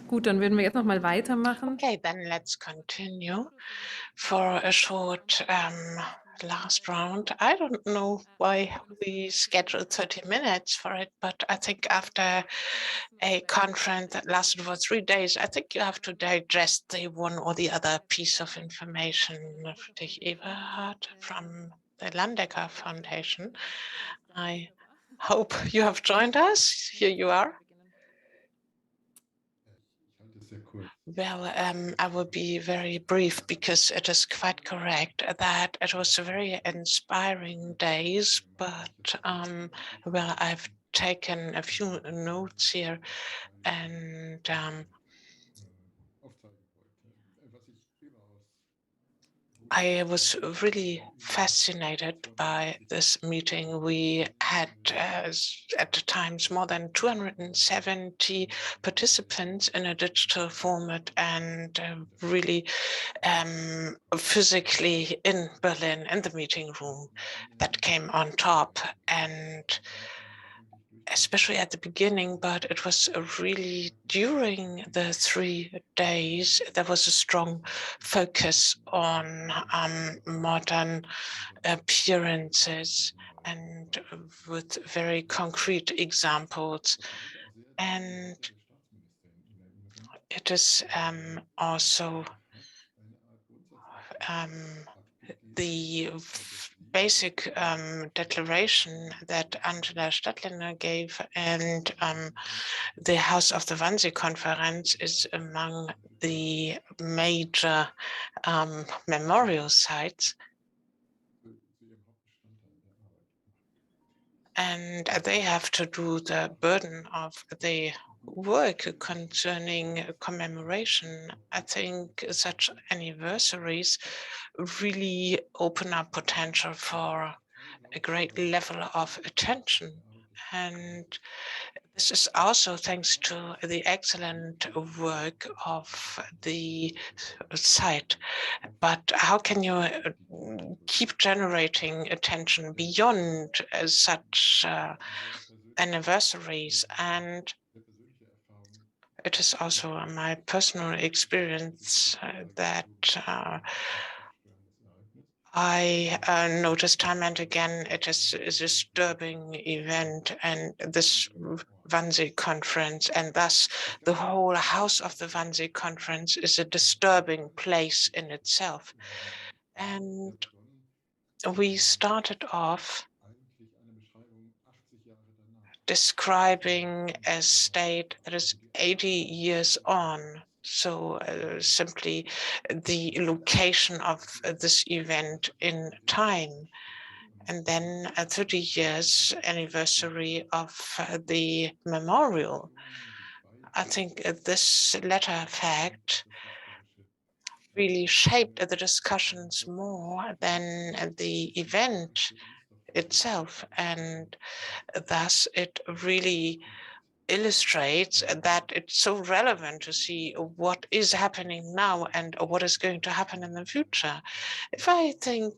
Gut, dann würden wir jetzt noch mal weitermachen. Okay, then let's continue for a short last round. I don't know why we scheduled 30 minutes for it, but I think after a conference that lasted for 3 days, I think you have to digest the one or the other piece of information. Eberhardt from the Landecker Foundation. I hope you have joined us. Here you are. Well, I will be very brief because it is quite correct that it was a very inspiring days, but well, I've taken a few notes here and I was really fascinated by this meeting. We had at the times more than 270 participants in a digital format and really physically in Berlin in the meeting room that came on top. And especially at the beginning, but it was really during the 3 days, there was a strong focus on modern appearances and with very concrete examples. And it is also the basic declaration that Andreas gave, and the House of the Wannsee-Konferenz is among the major memorial sites. And they have to do the burden of the work concerning commemoration. I think such anniversaries really open up potential for a great level of attention. And this is also thanks to the excellent work of the site. But how can you keep generating attention beyond such anniversaries? And it is also my personal experience that I notice time and again it is a disturbing event, and this Wannsee-Konferenz, and thus the whole house of the Wannsee-Konferenz is a disturbing place in itself. And we started off describing a state that is 80 years on. So simply the location of this event in time. And then a 30 years anniversary of the memorial. I think this latter fact really shaped the discussions more than the event itself. And thus it really illustrates that it's so relevant to see what is happening now and what is going to happen in the future. If I think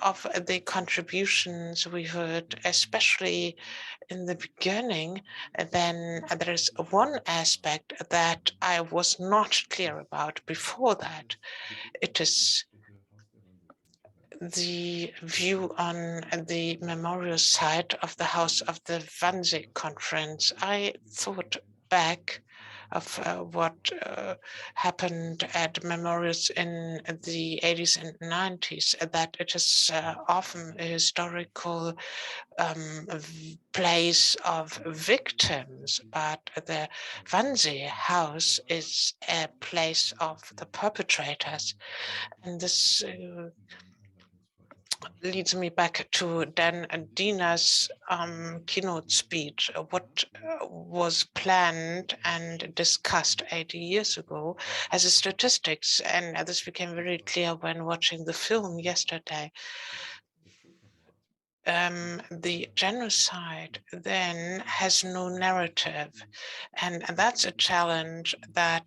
of the contributions we heard, especially in the beginning, then there is one aspect that I was not clear about before that. It is the view on the memorial site of the House of the Wannsee-Konferenz. I thought back of what happened at memorials in the 80s and 90s, that it is often a historical place of victims, but the Wannsee House is a place of the perpetrators. And this leads me back to Dan and Dina's keynote speech. What was planned and discussed 80 years ago as a statistics, and this became very clear when watching the film yesterday. The genocide then has no narrative, and that's a challenge that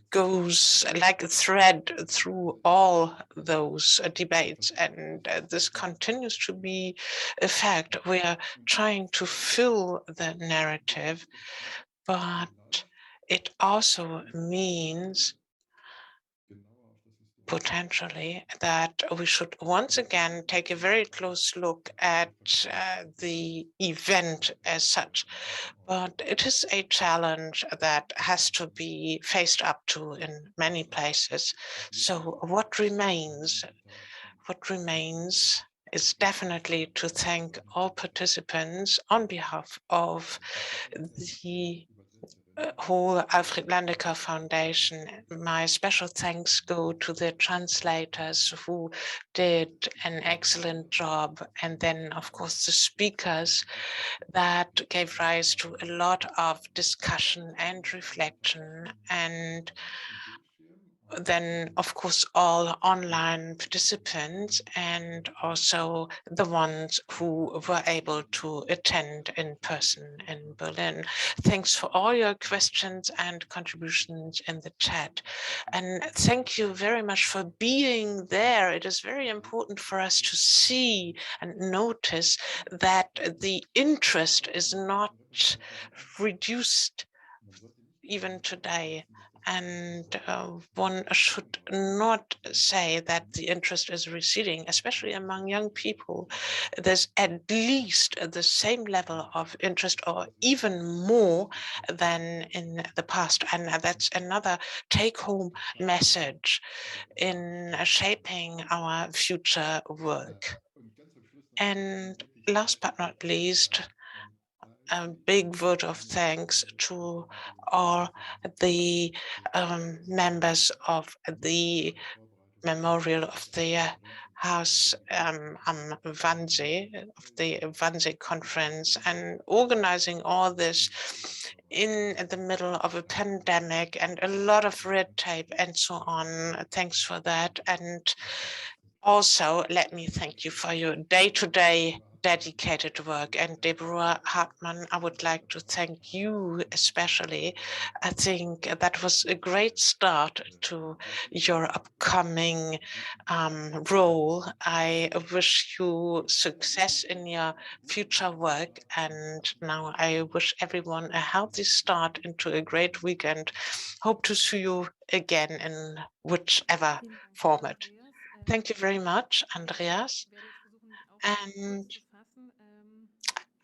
goes like a thread through all those debates, and this continues to be a fact. We are trying to fill the narrative, but it also means potentially that we should once again take a very close look at the event as such. But it is a challenge that has to be faced up to in many places. So what remains? What remains is definitely to thank all participants on behalf of the whole Alfred Landecker Foundation. My special thanks go to the translators who did an excellent job, and then of course the speakers that gave rise to a lot of discussion and reflection, and then of course all online participants and also the ones who were able to attend in person in Berlin. Thanks for all your questions and contributions in the chat. And thank you very much for being there. It is very important for us to see and notice that the interest is not reduced even today. And one should not say that the interest is receding, especially among young people. There's at least the same level of interest or even more than in the past. And that's another take-home message in shaping our future work. And last but not least, a big vote of thanks to all the members of the memorial of the house Wannsee, of the Wannsee-Konferenz, and organizing all this in the middle of a pandemic and a lot of red tape and so on. Thanks for that. And also, let me thank you for your day-to-day dedicated work. And Deborah Hartmann, I would like to thank you especially. I think that was a great start to your upcoming role. I wish you success in your future work. And now I wish everyone a healthy start into a great weekend. Hope to see you again in whichever Vielen Dank, format. Andreas. Thank you very much, Ich Andreas. werde jetzt versuchen, mich auch kurz And zu fassen.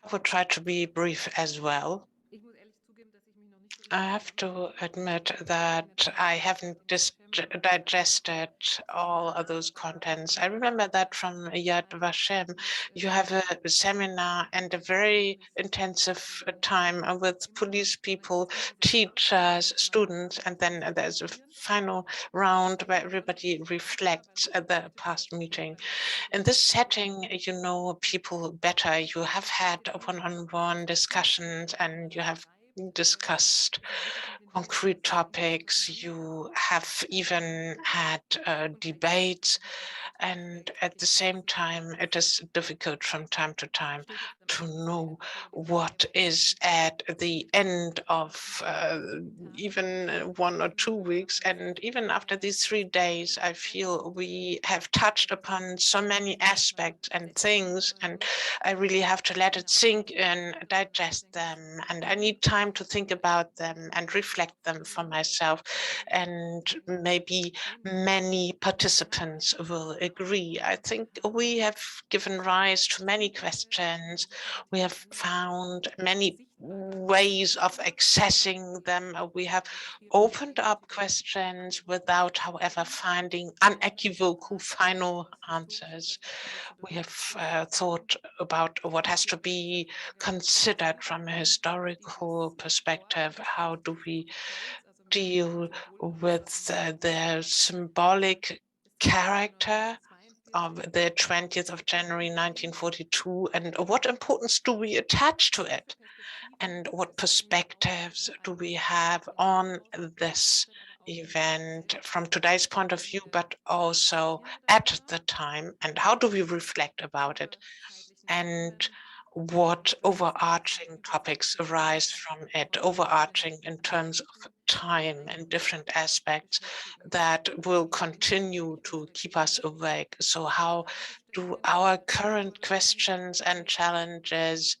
I will try to be brief as well. Ich muss ehrlich zugeben, dass ich mich noch nicht so I richtig have to zusammengesetzt habe, admit in der that Tat I mit haven't Yad Vashem und dem digested all of Seminar those contents. I remember that from Yad Vashem, mit you have a seminar and a very intensive time with police people, teachers, students, and then there's a final round where everybody reflects at the past meeting. In this setting, you know people better. You have had one-on-one discussions and you have discussed concrete topics. You have even had debates. And at the same time, it is difficult from time to time to know what is at the end of even 1 or 2 weeks. And even after these 3 days, I feel we have touched upon so many aspects and things, and I really have to let it sink in, digest them, and I need time to think about them and reflect them for myself. And maybe many participants will agree. I think we have given rise to many questions. We have found many ways of accessing them. We have opened up questions without, however, finding unequivocal final answers. We have thought about what has to be considered from a historical perspective. How do we deal with the symbolic character of the 20th of January 1942, and what importance do we attach to it? And what perspectives do we have on this event from today's point of view, but also at the time? And how do we reflect about it? And what overarching topics arise from it, overarching in terms of time and different aspects that will continue to keep us awake? So how do our current questions and challenges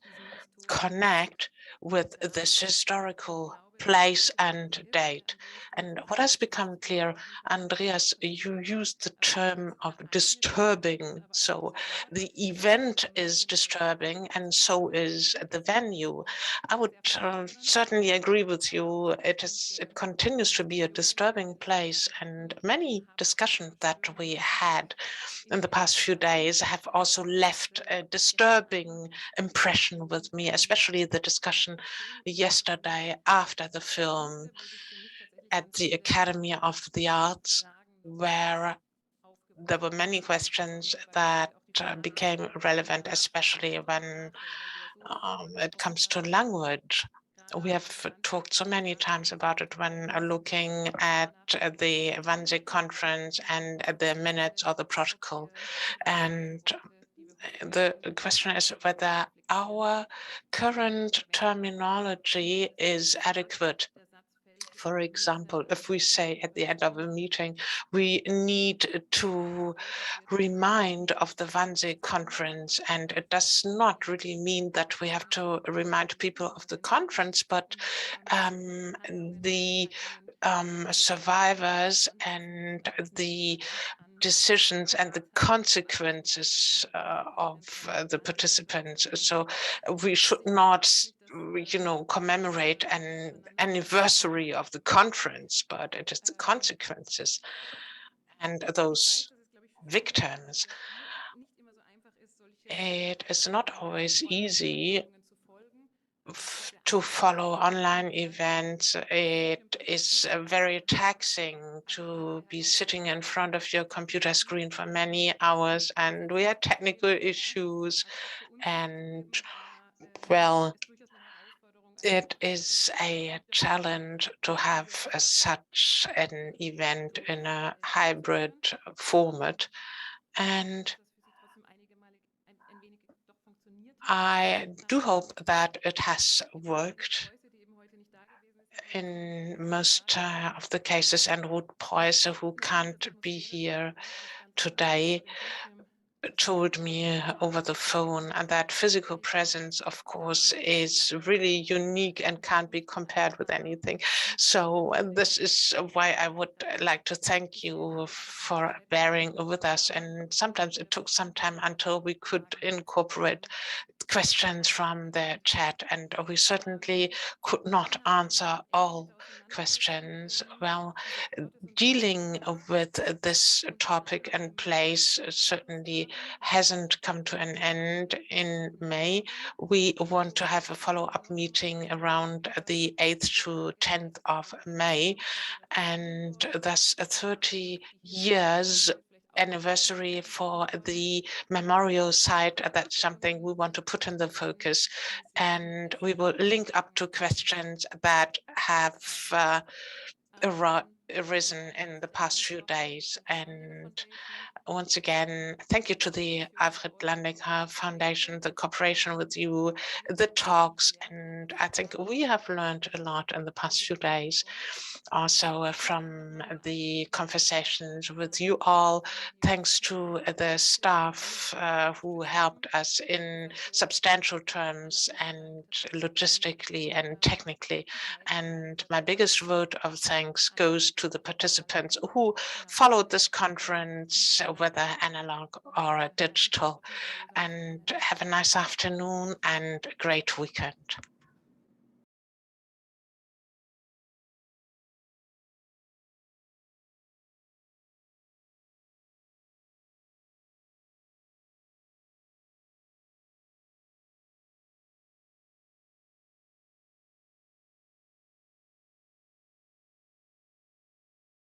connect with this historical place and date. And what has become clear, Andreas, you used the term of disturbing. So the event is disturbing and so is the venue. I would certainly agree with you. It continues to be a disturbing place, and many discussions that we had in the past few days have also left a disturbing impression with me, especially the discussion yesterday after the film at the Academy of the Arts, where there were many questions that became relevant, especially when it comes to language. We have talked so many times about it when looking at the Wannsee-Konferenz and the minutes or the protocol. And the question is whether our current terminology is adequate. For example, if we say at the end of a meeting, we need to remind of the Wannsee conference, and it does not really mean that we have to remind people of the conference, but the survivors and the decisions and the consequences of the participants. So we should not commemorate an anniversary of the conference, but it is the consequences and those victims. It is not always easy to follow online events. It is very taxing to be sitting in front of your computer screen for many hours, and we had technical issues, and well, it is a challenge to have such an event in a hybrid format. And I do hope that it has worked in most of the cases, and Ruth Preuss, who can't be here today, told me over the phone, and that physical presence, of course, is really unique and can't be compared with anything. So this is why I would like to thank you for bearing with us. And sometimes it took some time until we could incorporate questions from the chat, and we certainly could not answer all questions. Well, dealing with this topic and place certainly hasn't come to an end in May. We want to have a follow-up meeting around the 8th to 10th of May, and thus 30 years anniversary for the memorial site. That's something we want to put in the focus, and we will link up to questions that have arisen in the past few days. And once again, thank you to the Alfred Landecker Foundation, the cooperation with you, the talks, and I think we have learned a lot in the past few days. Also from the conversations with you all, thanks to the staff who helped us in substantial terms and logistically and technically. And my biggest vote of thanks goes to the participants who followed this conference, whether analog or digital. And have a nice afternoon and a great weekend.